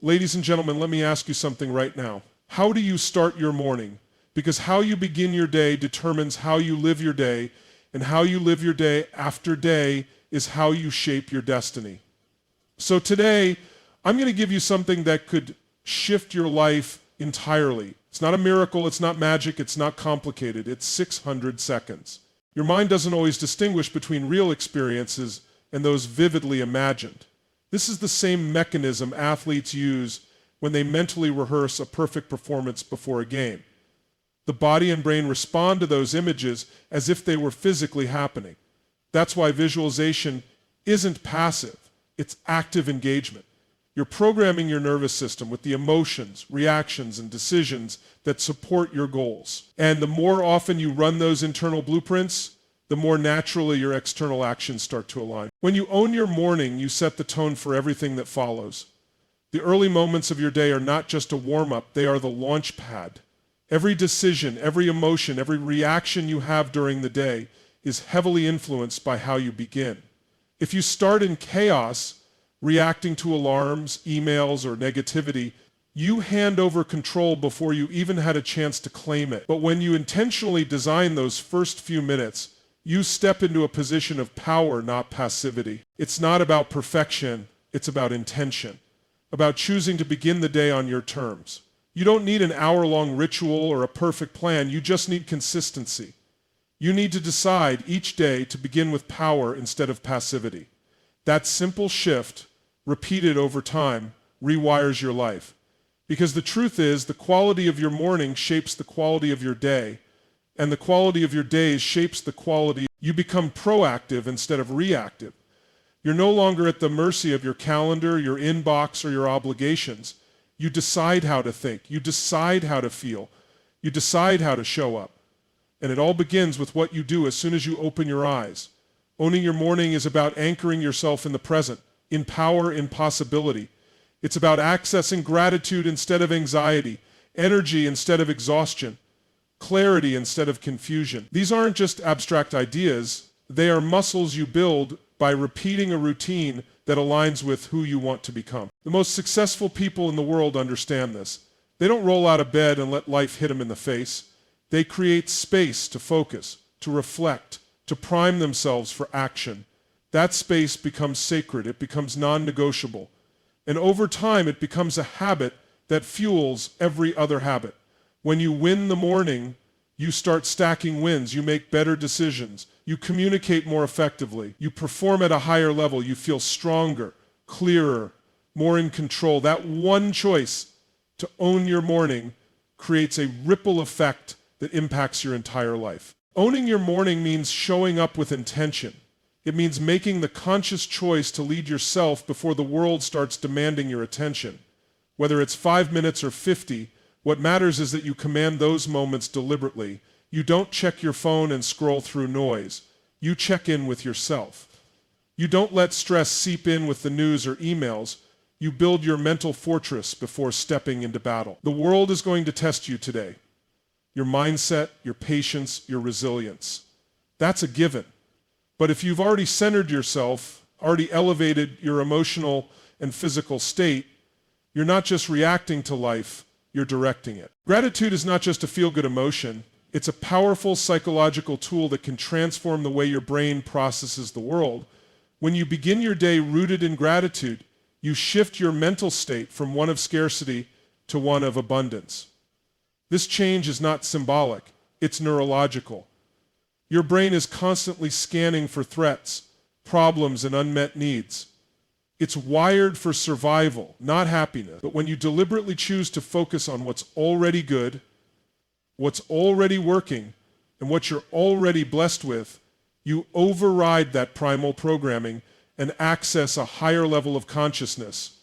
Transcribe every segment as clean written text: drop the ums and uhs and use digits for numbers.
Ladies and gentlemen, let me ask you something right now. How do you start your morning? Because how you begin your day determines how you live your day, and how you live your day after day is how you shape your destiny. So today, I'm going to give you something that could shift your life entirely. It's not a miracle, it's not magic, it's not complicated. It's 600 seconds. Your mind doesn't always distinguish between real experiences and those vividly imagined. This is the same mechanism athletes use when they mentally rehearse a perfect performance before a game. The body and brain respond to those images as if they were physically happening. That's why visualization isn't passive, it's active engagement. You're programming your nervous system with the emotions, reactions, and decisions that support your goals. And the more often you run those internal blueprints, the more naturally your external actions start to align. When you own your morning, you set the tone for everything that follows. The early moments of your day are not just a warm-up, they are the launch pad. Every decision, every emotion, every reaction you have during the day is heavily influenced by how you begin. If you start in chaos, reacting to alarms, emails, or negativity, you hand over control before you even had a chance to claim it. But when you intentionally design those first few minutes, you step into a position of power, not passivity. It's not about perfection, it's about intention, about choosing to begin the day on your terms. You don't need an hour-long ritual or a perfect plan, you just need consistency. You need to decide each day to begin with power instead of passivity. That simple shift, repeated over time, rewires your life. Because the truth is, the quality of your morning shapes the quality of your day, and the quality of your days shapes the quality. You become proactive instead of reactive. You're no longer at the mercy of your calendar, your inbox, or your obligations. You decide how to think, you decide how to feel, you decide how to show up. And it all begins with what you do as soon as you open your eyes. Owning your morning is about anchoring yourself in the present, in power, in possibility. It's about accessing gratitude instead of anxiety, energy instead of exhaustion, clarity instead of confusion. These aren't just abstract ideas, they are muscles you build by repeating a routine that aligns with who you want to become. The most successful people in the world understand this. They don't roll out of bed and let life hit them in the face. They create space to focus, to reflect, to prime themselves for action. That space becomes sacred, it becomes non-negotiable. And over time, it becomes a habit that fuels every other habit. When you win the morning, you start stacking wins, you make better decisions, you communicate more effectively, you perform at a higher level, you feel stronger, clearer, more in control. That one choice to own your morning creates a ripple effect that impacts your entire life. Owning your morning means showing up with intention. It means making the conscious choice to lead yourself before the world starts demanding your attention. Whether it's 5 minutes or 50, what matters is that you command those moments deliberately. You don't check your phone and scroll through noise. You check in with yourself. You don't let stress seep in with the news or emails. You build your mental fortress before stepping into battle. The world is going to test you today. Your mindset, your patience, your resilience. That's a given. But if you've already centered yourself, already elevated your emotional and physical state, you're not just reacting to life, you're directing it. Gratitude is not just a feel-good emotion, it's a powerful psychological tool that can transform the way your brain processes the world. When you begin your day rooted in gratitude, you shift your mental state from one of scarcity to one of abundance. This change is not symbolic, it's neurological. Your brain is constantly scanning for threats, problems, and unmet needs. It's wired for survival, not happiness. But when you deliberately choose to focus on what's already good, what's already working, and what you're already blessed with, you override that primal programming and access a higher level of consciousness,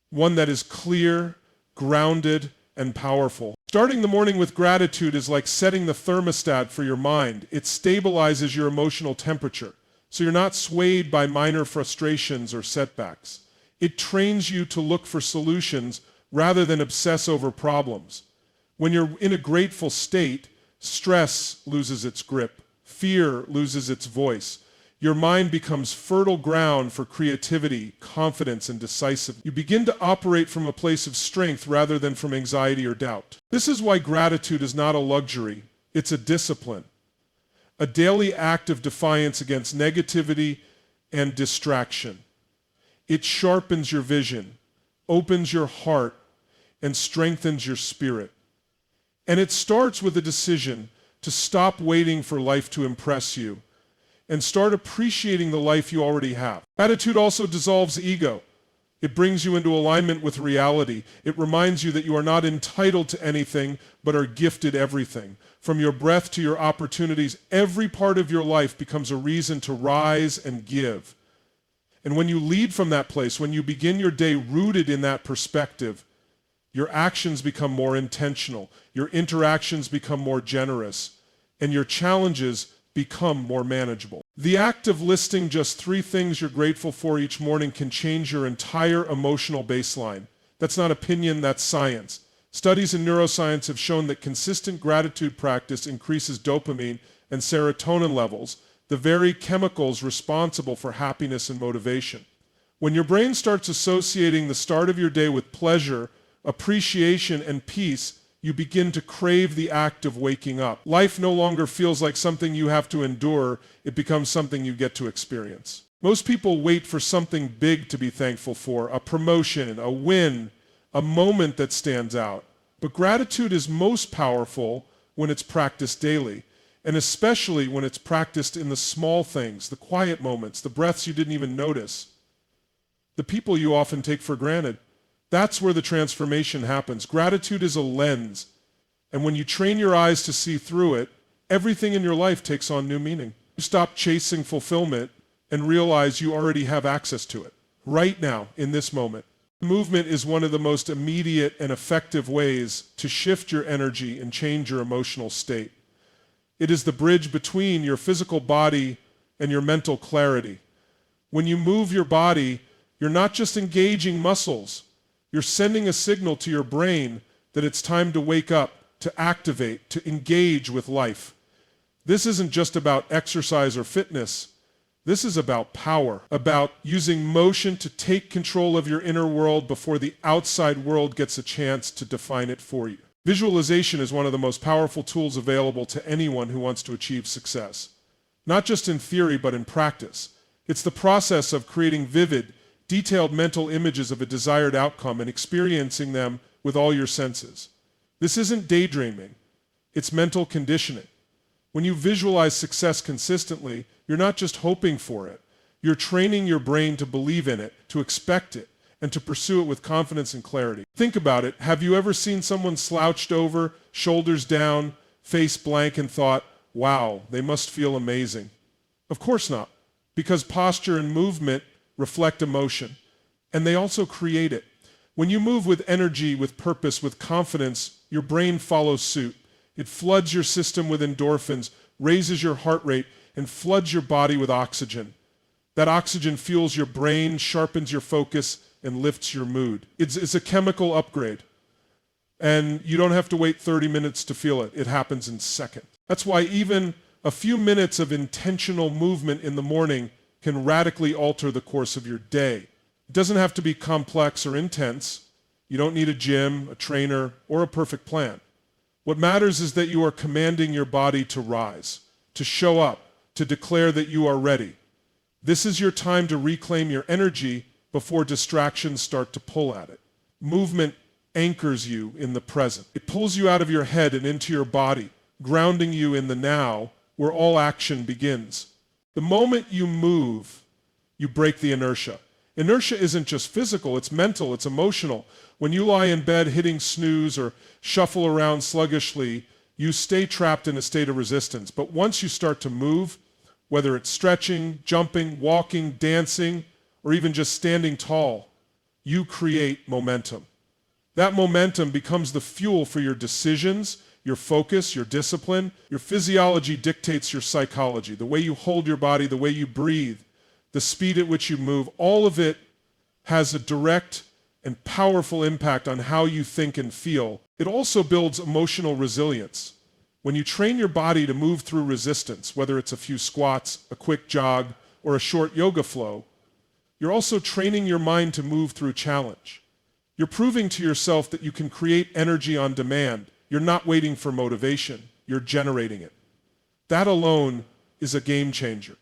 one that is clear, grounded, and powerful. Starting the morning with gratitude is like setting the thermostat for your mind. It stabilizes your emotional temperature, so you're not swayed by minor frustrations or setbacks. It trains you to look for solutions rather than obsess over problems. When you're in a grateful state, stress loses its grip, fear loses its voice. Your mind becomes fertile ground for creativity, confidence, and decisiveness. You begin to operate from a place of strength rather than from anxiety or doubt. This is why gratitude is not a luxury, it's a discipline. A daily act of defiance against negativity and distraction. It sharpens your vision, opens your heart, and strengthens your spirit. And it starts with a decision to stop waiting for life to impress you and start appreciating the life you already have. Gratitude also dissolves ego. It brings you into alignment with reality. It reminds you that you are not entitled to anything, but are gifted everything. From your breath to your opportunities, every part of your life becomes a reason to rise and give. And when you lead from that place, when you begin your day rooted in that perspective, your actions become more intentional, your interactions become more generous, and your challenges become more manageable. The act of listing just 3 things you're grateful for each morning can change your entire emotional baseline. That's not opinion, that's science. Studies in neuroscience have shown that consistent gratitude practice increases dopamine and serotonin levels, the very chemicals responsible for happiness and motivation. When your brain starts associating the start of your day with pleasure, appreciation, and peace, you begin to crave the act of waking up. Life no longer feels like something you have to endure, it becomes something you get to experience. Most people wait for something big to be thankful for, a promotion, a win, a moment that stands out. But gratitude is most powerful when it's practiced daily, and especially when it's practiced in the small things, the quiet moments, the breaths you didn't even notice, the people you often take for granted. That's where the transformation happens. Gratitude is a lens, and when you train your eyes to see through it, everything in your life takes on new meaning. You stop chasing fulfillment and realize you already have access to it, right now, in this moment. Movement is one of the most immediate and effective ways to shift your energy and change your emotional state. It is the bridge between your physical body and your mental clarity. When you move your body, you're not just engaging muscles, you're sending a signal to your brain that it's time to wake up, to activate, to engage with life. This isn't just about exercise or fitness. This is about power, about using motion to take control of your inner world before the outside world gets a chance to define it for you. Visualization is one of the most powerful tools available to anyone who wants to achieve success. Not just in theory, but in practice. It's the process of creating vivid, detailed mental images of a desired outcome and experiencing them with all your senses. This isn't daydreaming, it's mental conditioning. When you visualize success consistently, you're not just hoping for it, you're training your brain to believe in it, to expect it, and to pursue it with confidence and clarity. Think about it. Have you ever seen someone slouched over, shoulders down, face blank, and thought, wow, they must feel amazing? Of course not, because posture and movement reflect emotion, and they also create it. When you move with energy, with purpose, with confidence, your brain follows suit. It floods your system with endorphins, raises your heart rate, and floods your body with oxygen. That oxygen fuels your brain, sharpens your focus, and lifts your mood. It's a chemical upgrade, and you don't have to wait 30 minutes to feel it. It happens in seconds. That's why even a few minutes of intentional movement in the morning can radically alter the course of your day. It doesn't have to be complex or intense. You don't need a gym, a trainer, or a perfect plan. What matters is that you are commanding your body to rise, to show up, to declare that you are ready. This is your time to reclaim your energy before distractions start to pull at it. Movement anchors you in the present. It pulls you out of your head and into your body, grounding you in the now, where all action begins. The moment you move, you break the inertia. Inertia isn't just physical, it's mental, it's emotional. When you lie in bed hitting snooze or shuffle around sluggishly, you stay trapped in a state of resistance. But once you start to move, whether it's stretching, jumping, walking, dancing, or even just standing tall, you create momentum. That momentum becomes the fuel for your decisions, your focus, your discipline. Your physiology dictates your psychology, the way you hold your body, the way you breathe, the speed at which you move. All of it has a direct and powerful impact on how you think and feel. It also builds emotional resilience. When you train your body to move through resistance, whether it's a few squats, a quick jog, or a short yoga flow, you're also training your mind to move through challenge. You're proving to yourself that you can create energy on demand. You're not waiting for motivation. You're generating it. That alone is a game changer.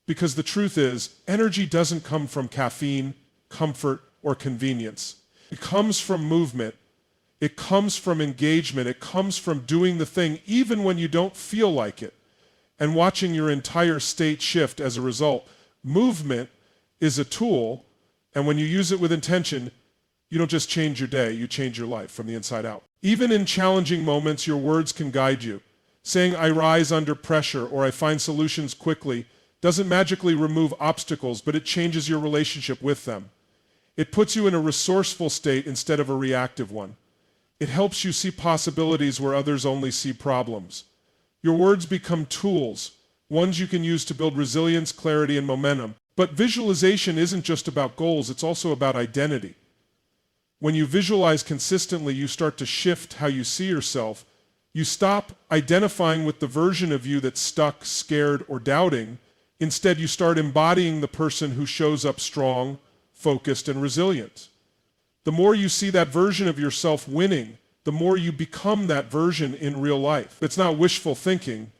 Because the truth is, energy doesn't come from caffeine, comfort, or convenience. It comes from movement. It comes from engagement. It comes from doing the thing even when you don't feel like it, and watching your entire state shift as a result. Movement is a tool, and when you use it with intention, you don't just change your day, you change your life from the inside out. Even in challenging moments, your words can guide you. Saying I rise under pressure or I find solutions quickly doesn't magically remove obstacles, but it changes your relationship with them. It puts you in a resourceful state instead of a reactive one. It helps you see possibilities where others only see problems. Your words become tools, ones you can use to build resilience, clarity, and momentum. But visualization isn't just about goals, it's also about identity. When you visualize consistently, you start to shift how you see yourself. You stop identifying with the version of you that's stuck, scared, or doubting. Instead, you start embodying the person who shows up strong, focused, and resilient. The more you see that version of yourself winning, the more you become that version in real life. It's not wishful thinking,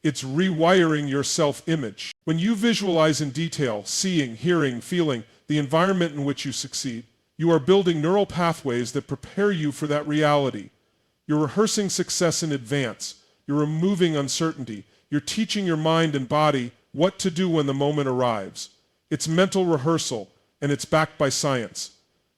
it's rewiring your self-image. When you visualize in detail, seeing, hearing, feeling the environment in which you succeed, you are building neural pathways that prepare you for that reality. You're rehearsing success in advance. You're removing uncertainty. You're teaching your mind and body what to do when the moment arrives. It's mental rehearsal, and it's backed by science.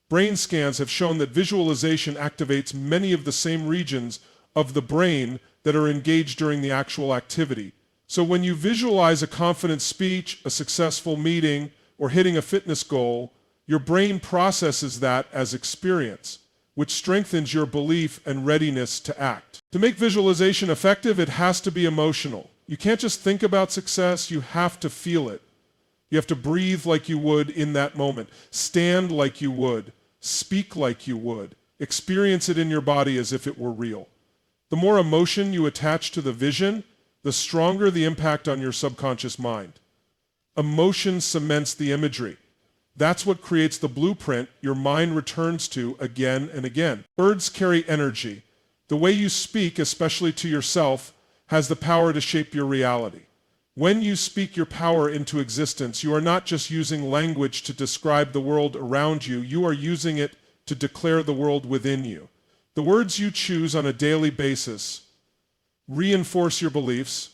Brain scans have shown that visualization activates many of the same regions of the brain that are engaged during the actual activity. So when you visualize a confident speech, a successful meeting, or hitting a fitness goal, your brain processes that as experience, which strengthens your belief and readiness to act. To make visualization effective, it has to be emotional. You can't just think about success, you have to feel it. You have to breathe like you would in that moment, stand like you would, speak like you would, experience it in your body as if it were real. The more emotion you attach to the vision, the stronger the impact on your subconscious mind. Emotion cements the imagery. That's what creates the blueprint your mind returns to again and again. Words carry energy. The way you speak, especially to yourself, has the power to shape your reality. When you speak your power into existence, you are not just using language to describe the world around you, you are using it to declare the world within you. The words you choose on a daily basis reinforce your beliefs,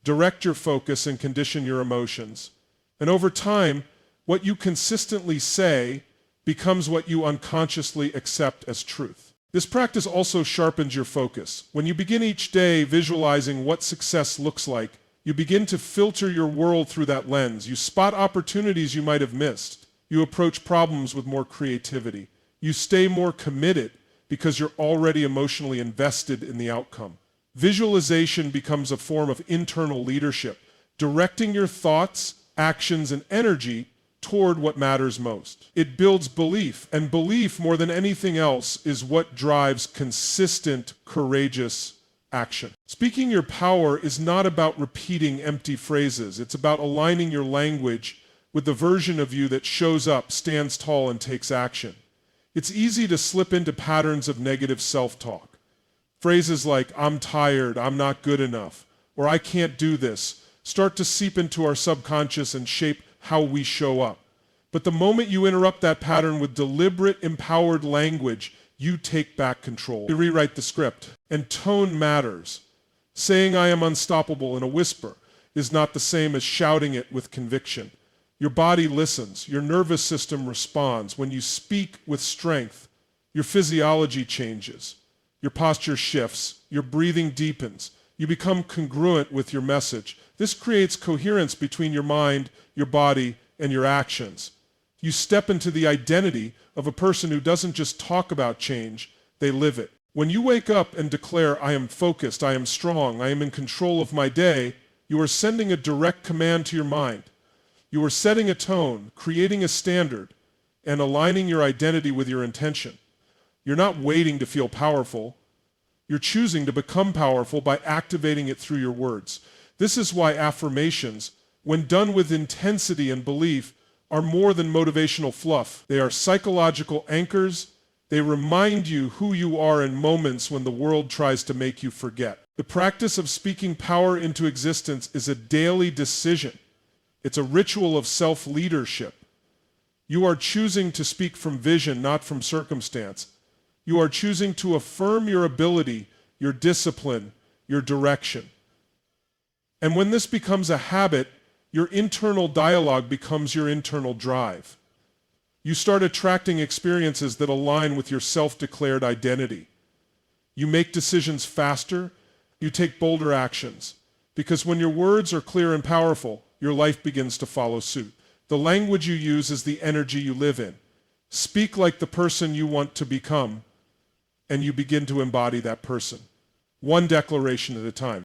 direct your focus, and condition your emotions. And over time, what you consistently say becomes what you unconsciously accept as truth. This practice also sharpens your focus. When you begin each day visualizing what success looks like, you begin to filter your world through that lens. You spot opportunities you might have missed. You approach problems with more creativity. You stay more committed because you're already emotionally invested in the outcome. Visualization becomes a form of internal leadership, directing your thoughts, actions, and energy toward what matters most. It builds belief, and belief, more than anything else, is what drives consistent, courageous action. Speaking your power is not about repeating empty phrases. It's about aligning your language with the version of you that shows up, stands tall, and takes action. It's easy to slip into patterns of negative self-talk. Phrases like, I'm tired, I'm not good enough, or I can't do this, start to seep into our subconscious and shape how we show up. But the moment you interrupt that pattern with deliberate, empowered language, you take back control. You rewrite the script. And tone matters. Saying I am unstoppable in a whisper is not the same as shouting it with conviction. Your body listens. Your nervous system responds. When you speak with strength, your physiology changes. Your posture shifts. Your breathing deepens. You become congruent with your message. This creates coherence between your mind, your body, and your actions. You step into the identity of a person who doesn't just talk about change, they live it. When you wake up and declare, I am focused, I am strong, I am in control of my day, you are sending a direct command to your mind. You are setting a tone, creating a standard, and aligning your identity with your intention. You're not waiting to feel powerful. You're choosing to become powerful by activating it through your words. This is why affirmations, when done with intensity and belief, are more than motivational fluff. They are psychological anchors. They remind you who you are in moments when the world tries to make you forget. The practice of speaking power into existence is a daily decision. It's a ritual of self-leadership. You are choosing to speak from vision, not from circumstance. You are choosing to affirm your ability, your discipline, your direction. And when this becomes a habit, your internal dialogue becomes your internal drive. You start attracting experiences that align with your self-declared identity. You make decisions faster. You take bolder actions. Because when your words are clear and powerful, your life begins to follow suit. The language you use is the energy you live in. Speak like the person you want to become, and you begin to embody that person. One declaration at a time.